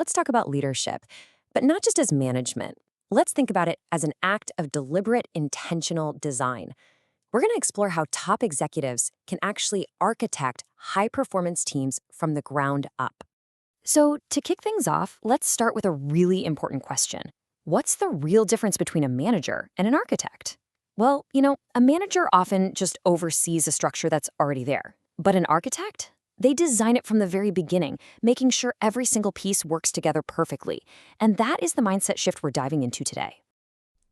let's talk about leadership, but not just as management. Let's think about it as an act of deliberate, intentional design. We're going to explore how top executives can actually architect high-performance teams from the ground up. So, to kick things off, let's start with a really important question. What's the real difference between a manager and an architect? Well, a manager often just oversees a structure that's already there. But an architect? They design it from the very beginning, making sure every single piece works together perfectly. And that is the mindset shift we're diving into today.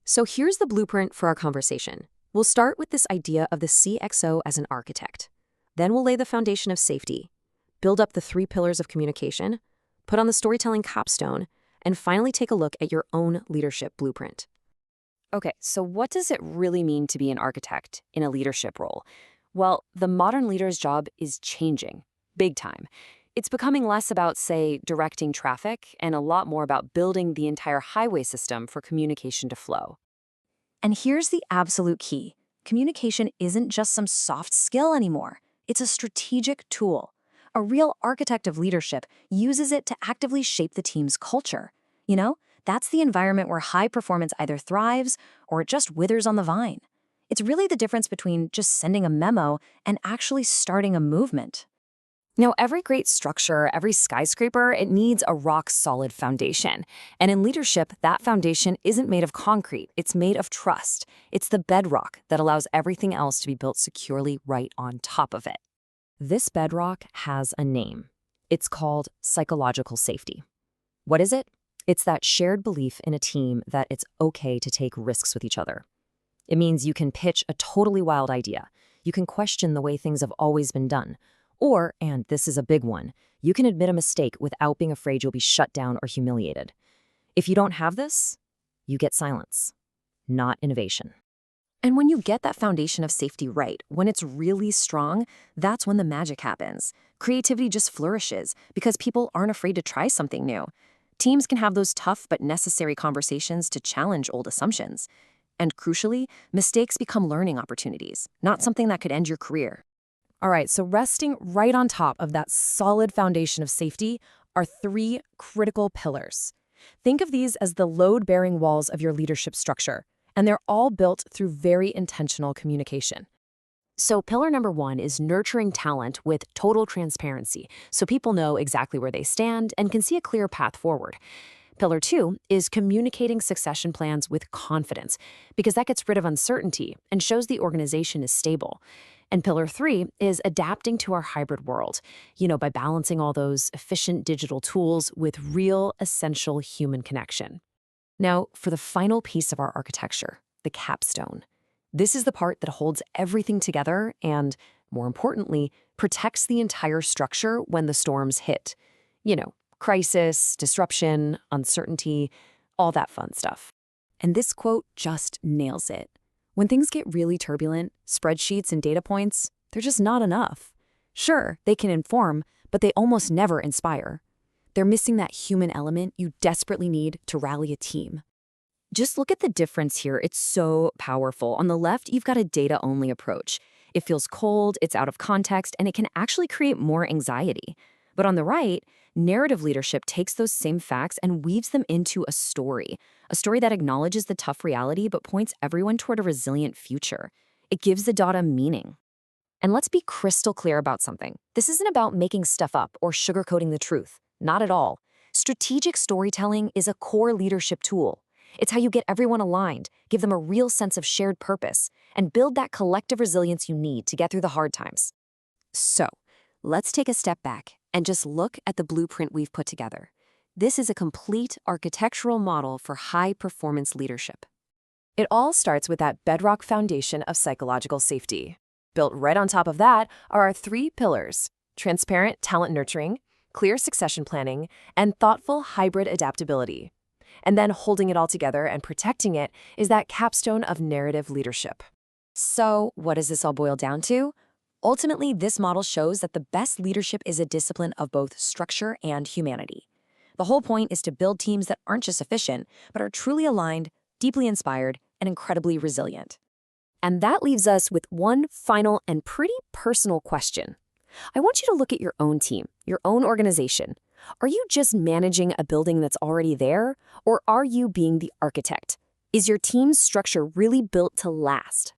So here's the blueprint for our conversation. We'll start with this idea of the CXO as an architect. Then we'll lay the foundation of safety, build up the 3 pillars of communication, put on the storytelling capstone, and finally take a look at your own leadership blueprint. Okay, so what does it really mean to be an architect in a leadership role? Well, the modern leader's job is changing, big time. It's becoming less about, say, directing traffic and a lot more about building the entire highway system for communication to flow. And here's the absolute key. Communication isn't just some soft skill anymore. It's a strategic tool. A real architect of leadership uses it to actively shape the team's culture. That's the environment where high performance either thrives or it just withers on the vine. It's really the difference between just sending a memo and actually starting a movement. Now, every great structure, every skyscraper, it needs a rock-solid foundation. And in leadership, that foundation isn't made of concrete. It's made of trust. It's the bedrock that allows everything else to be built securely right on top of it. This bedrock has a name. It's called psychological safety. What is it? It's that shared belief in a team that it's okay to take risks with each other. It means you can pitch a totally wild idea. You can question the way things have always been done. Or, and this is a big one, you can admit a mistake without being afraid you'll be shut down or humiliated. If you don't have this, you get silence, not innovation. And when you get that foundation of safety right, when it's really strong, that's when the magic happens. Creativity just flourishes because people aren't afraid to try something new. Teams can have those tough but necessary conversations to challenge old assumptions. And crucially, mistakes become learning opportunities, not something that could end your career. All right, so resting right on top of that solid foundation of safety are 3 critical pillars. Think of these as the load-bearing walls of your leadership structure, and they're all built through very intentional communication. So pillar number 1 is nurturing talent with total transparency, so people know exactly where they stand and can see a clear path forward. Pillar 2 is communicating succession plans with confidence, because that gets rid of uncertainty and shows the organization is stable. And pillar 3 is adapting to our hybrid world, by balancing all those efficient digital tools with real, essential human connection. Now, for the final piece of our architecture, the capstone. This is the part that holds everything together and, more importantly, protects the entire structure when the storms hit. Crisis, disruption, uncertainty, all that fun stuff. And this quote just nails it. When things get really turbulent, spreadsheets and data points, they're just not enough. Sure, they can inform, but they almost never inspire. They're missing that human element you desperately need to rally a team. Just look at the difference here. It's so powerful. On the left, you've got a data-only approach. It feels cold, it's out of context, and it can actually create more anxiety. But on the right, narrative leadership takes those same facts and weaves them into a story that acknowledges the tough reality but points everyone toward a resilient future. It gives the data meaning. And let's be crystal clear about something. This isn't about making stuff up or sugarcoating the truth. Not at all. Strategic storytelling is a core leadership tool. It's how you get everyone aligned, give them a real sense of shared purpose, and build that collective resilience you need to get through the hard times. So, let's take a step back and just look at the blueprint we've put together. This is a complete architectural model for high-performance leadership. It all starts with that bedrock foundation of psychological safety. Built right on top of that are our 3 pillars: transparent talent nurturing, clear succession planning, and thoughtful hybrid adaptability. And then holding it all together and protecting it is that capstone of narrative leadership. So, what does this all boil down to? Ultimately, this model shows that the best leadership is a discipline of both structure and humanity. The whole point is to build teams that aren't just efficient, but are truly aligned, deeply inspired, and incredibly resilient. And that leaves us with one final and pretty personal question. I want you to look at your own team, your own organization. Are you just managing a building that's already there, or are you being the architect? Is your team's structure really built to last?